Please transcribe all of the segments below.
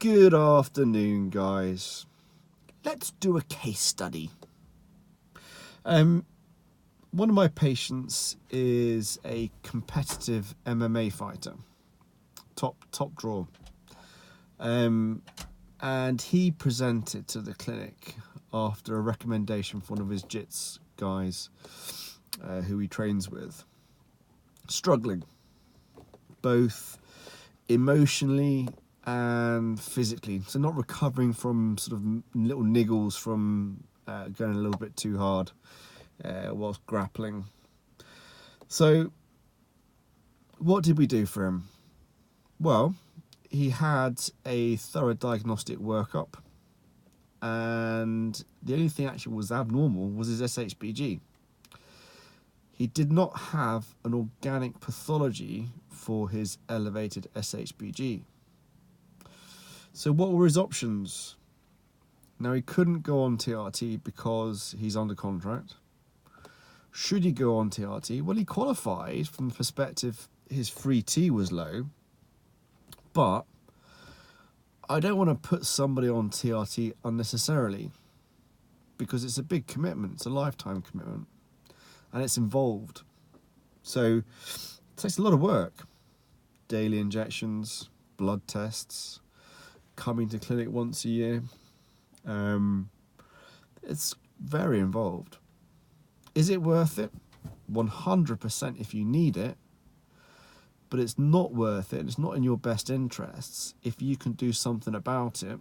Good afternoon, guys. Let's do a case study. One of my patients is a competitive MMA fighter, top draw, and he presented to the clinic after a recommendation from one of his jits guys who he trains with, struggling both emotionally and physically, so not recovering from sort of little niggles from going a little bit too hard whilst grappling. So what did we do for him? Well, he had a thorough diagnostic workup, and the only thing actually was abnormal was his SHBG. He did not have an organic pathology for his elevated SHBG. So what were his options? Now, he couldn't go on TRT because he's under contract. Should he go on TRT? Well, he qualified from the perspective his free T was low, but I don't want to put somebody on TRT unnecessarily because it's a big commitment, it's a lifetime commitment, and it's involved. So it takes a lot of work. Daily injections, blood tests, coming to clinic once a year. It's very involved. Is it worth it? 100% if you need it, but it's not worth it. It's not in your best interests if you can do something about it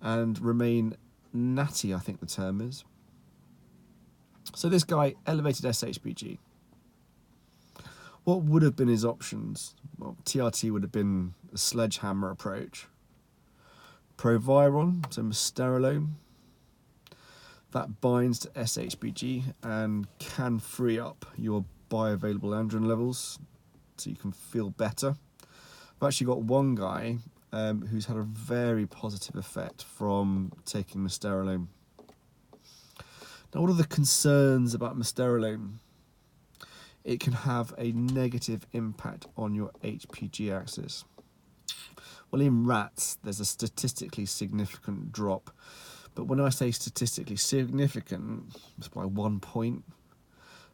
and remain natty, I think the term is. So this guy, elevated SHBG. What would have been his options? Well, TRT would have been a sledgehammer approach. Proviron, so Mysterolone, that binds to SHBG and can free up your bioavailable androgen levels so you can feel better. I've actually got one guy who's had a very positive effect from taking Mysterolone. Now, what are the concerns about Mysterolone? It can have a negative impact on your HPG axis. Well, in rats, there's a statistically significant drop. But when I say statistically significant, it's by 1 point.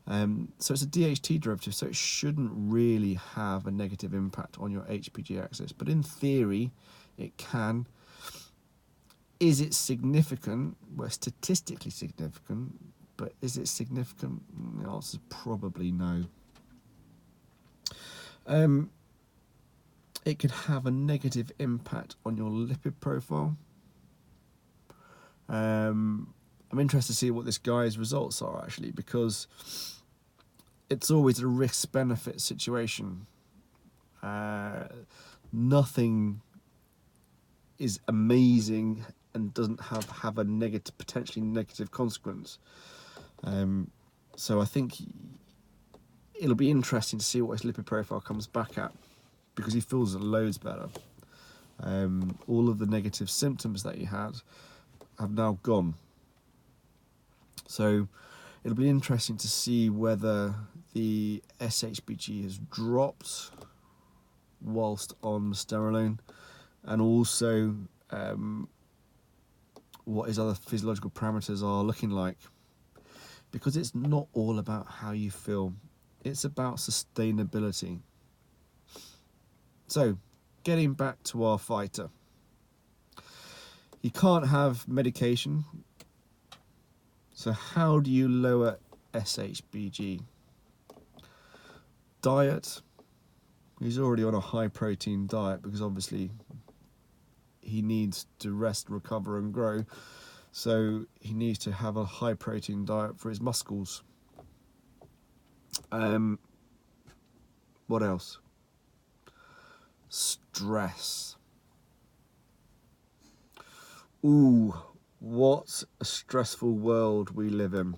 So it's a DHT derivative, so it shouldn't really have a negative impact on your HPG axis. But in theory, it can. Is it significant? Well, statistically significant. But is it significant? The answer is probably no. It could have a negative impact on your lipid profile. I'm interested to see what this guy's results are actually, because it's always a risk-benefit situation. Nothing is amazing and doesn't have a negative, potentially negative consequence. So I think it'll be interesting to see what his lipid profile comes back at, because he feels loads better. All of the negative symptoms that he had have now gone. So it'll be interesting to see whether the SHBG has dropped whilst on Mysterolone, and also what his other physiological parameters are looking like. Because it's not all about how you feel, it's about sustainability. So, getting back to our fighter. You can't have medication. So how do you lower SHBG? Diet. He's already on a high protein diet because obviously he needs to rest, recover and grow. So he needs to have a high protein diet for his muscles. What else? Stress. Ooh, what a stressful world we live in.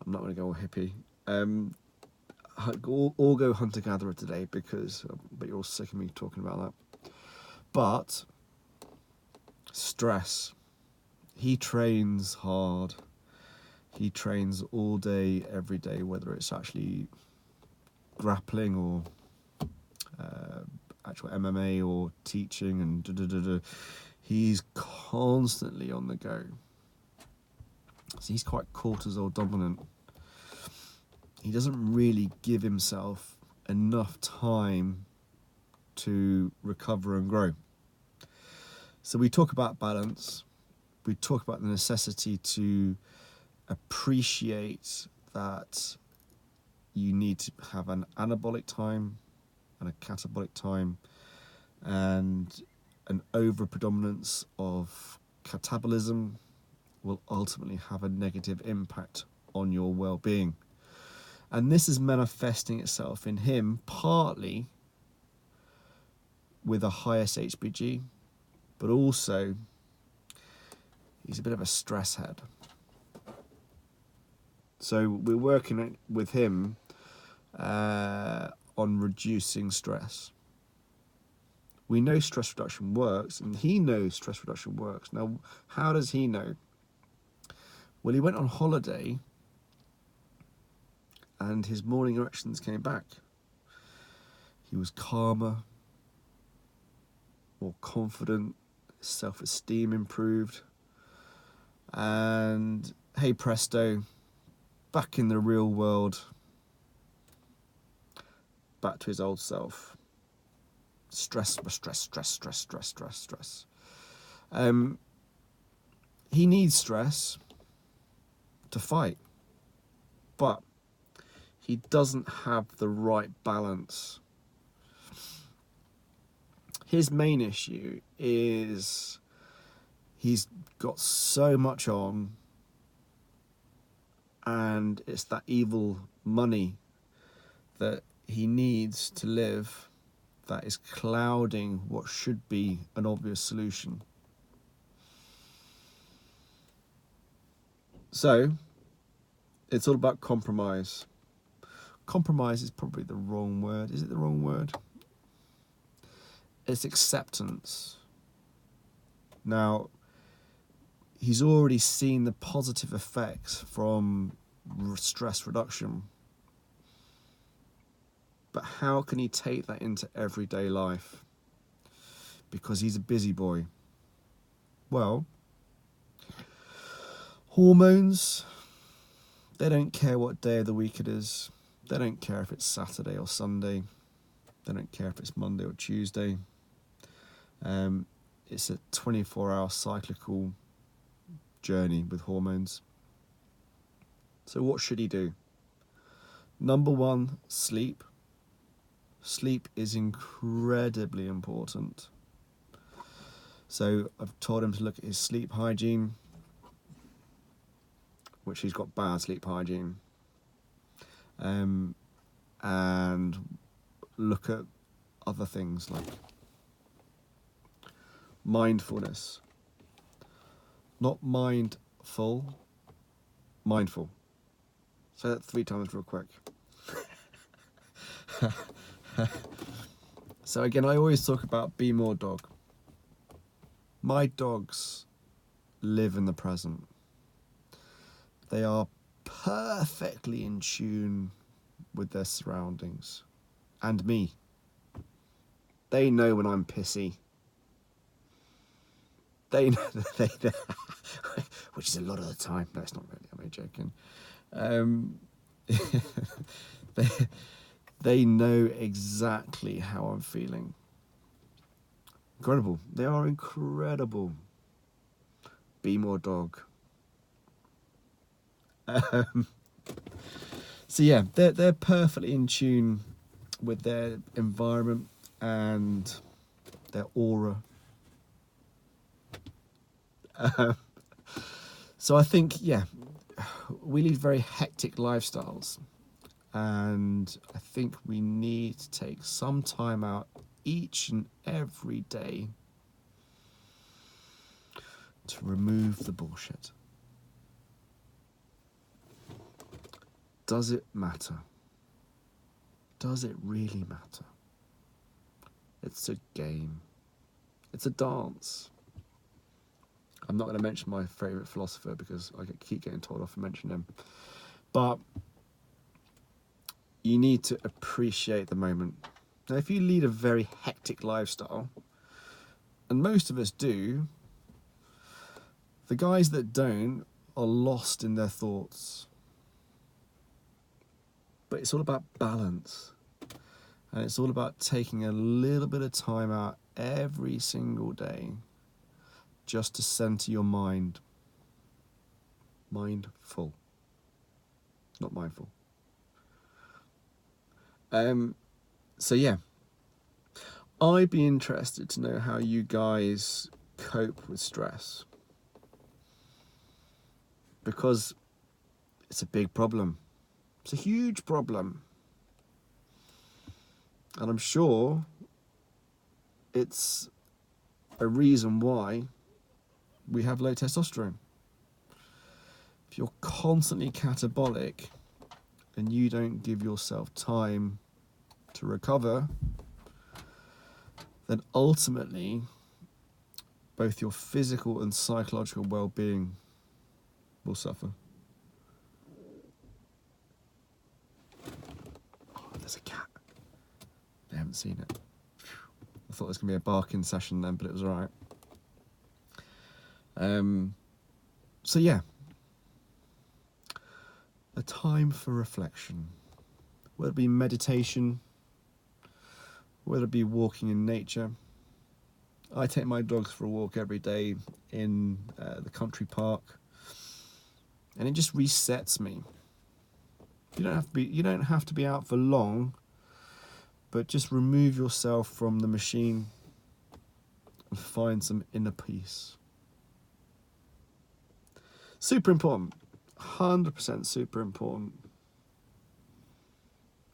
I'm not going to go all hippie. All go hunter-gatherer today because but you're all sick of me talking about that. But stress. He trains hard. He trains all day, every day, whether it's actually grappling or actual MMA or teaching and he's constantly on the go. So he's quite cortisol dominant. He doesn't really give himself enough time to recover and grow. So we talk about balance. We talk about the necessity to appreciate that you need to have an anabolic time and a catabolic time, and an over-predominance of catabolism will ultimately have a negative impact on your well-being. And this is manifesting itself in him partly with a high SHBG, but also he's a bit of a stress head. So we're working with him on reducing stress. We know stress reduction works, and he knows stress reduction works. Now, how does he know? Well, he went on holiday and his morning erections came back. He was calmer, more confident, self-esteem improved, and hey presto, back in the real world, back to his old self. Stress. He needs stress to fight, but he doesn't have the right balance. His main issue is he's got so much on, and it's that evil money that he needs to live that is clouding what should be an obvious solution. So it's all about compromise. Compromise is probably the wrong word. Is it the wrong word? It's acceptance. Now, he's already seen the positive effects from stress reduction. But how can he take that into everyday life? Because he's a busy boy. Well, hormones, they don't care what day of the week it is. They don't care if it's Saturday or Sunday. They don't care if it's Monday or Tuesday. It's a 24-hour cyclical journey with hormones. So what should he do? Number one, sleep. Sleep is incredibly important. So I've told him to look at his sleep hygiene, which he's got bad sleep hygiene, and look at other things like mindfulness. Not mindful, mindful. Say that 3 times real quick. So again, I always talk about be more dog. My dogs live in the present. They are perfectly in tune with their surroundings and me. They know when I'm pissy. They know, which is a lot of the time. No, it's not really. I'm only joking. They know exactly how I'm feeling. Incredible. They are incredible. Be more dog. So yeah, they're perfectly in tune with their environment and their aura. So I think, yeah, we lead very hectic lifestyles, and I think we need to take some time out each and every day to remove the bullshit. Does it matter? Does it really matter? It's a game. It's a dance. I'm not going to mention my favourite philosopher because I keep getting told off to mention him. But you need to appreciate the moment. Now, if you lead a very hectic lifestyle, and most of us do, the guys that don't are lost in their thoughts. But it's all about balance. And it's all about taking a little bit of time out every single day just to center your mind. Mindful, not mindful. So yeah, I'd be interested to know how you guys cope with stress, because it's a big problem. It's a huge problem. And I'm sure it's a reason why we have low testosterone. If you're constantly catabolic and you don't give yourself time to recover, then ultimately both your physical and psychological well-being will suffer. Oh, there's a cat. They haven't seen it. I thought it was going to be a barking session then, but it was all right. So yeah, a time for reflection, whether it be meditation, whether it be walking in nature. I take my dogs for a walk every day in the country park, and it just resets me. You don't have to be out for long, but just remove yourself from the machine and find some inner peace. Super important. 100% super important.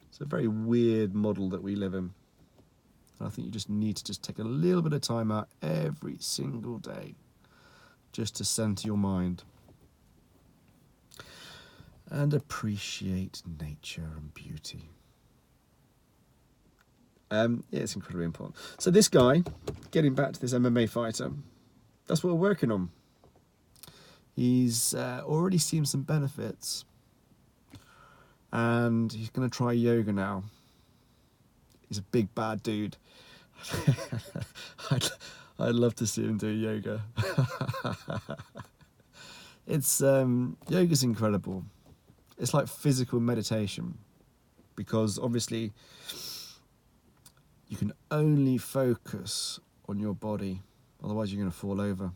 It's a very weird model that we live in. And I think you just need to just take a little bit of time out every single day just to center your mind and appreciate nature and beauty. It's incredibly important. So this guy, getting back to this MMA fighter, that's what we're working on. He's already seen some benefits, and he's going to try yoga now. He's a big bad dude. I'd love to see him do yoga. Yoga's incredible. It's like physical meditation, because obviously you can only focus on your body, otherwise you're going to fall over,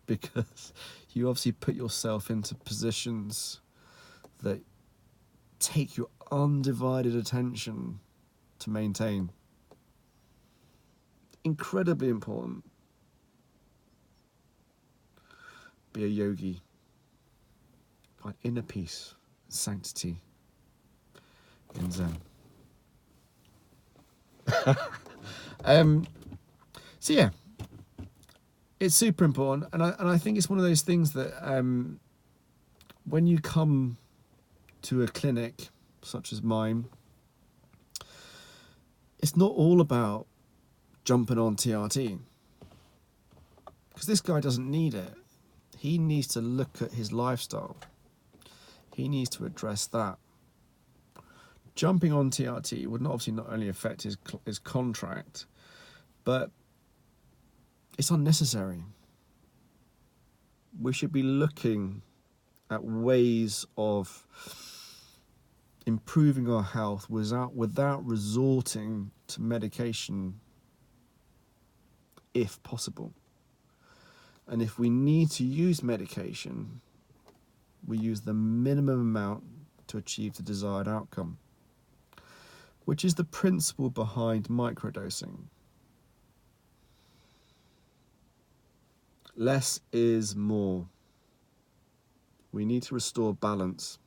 because you obviously put yourself into positions that take your undivided attention to maintain. Incredibly important. Be a yogi. Find inner peace, sanctity in Zen. So yeah, it's super important, and I think it's one of those things that when you come to a clinic such as mine, it's not all about jumping on TRT, because this guy doesn't need it. He needs to look at his lifestyle. He needs to address that. Jumping on TRT would obviously not only affect his contract, but it's unnecessary. We should be looking at ways of improving our health without resorting to medication, if possible. And if we need to use medication, we use the minimum amount to achieve the desired outcome, which is the principle behind microdosing. Less is more. We need to restore balance.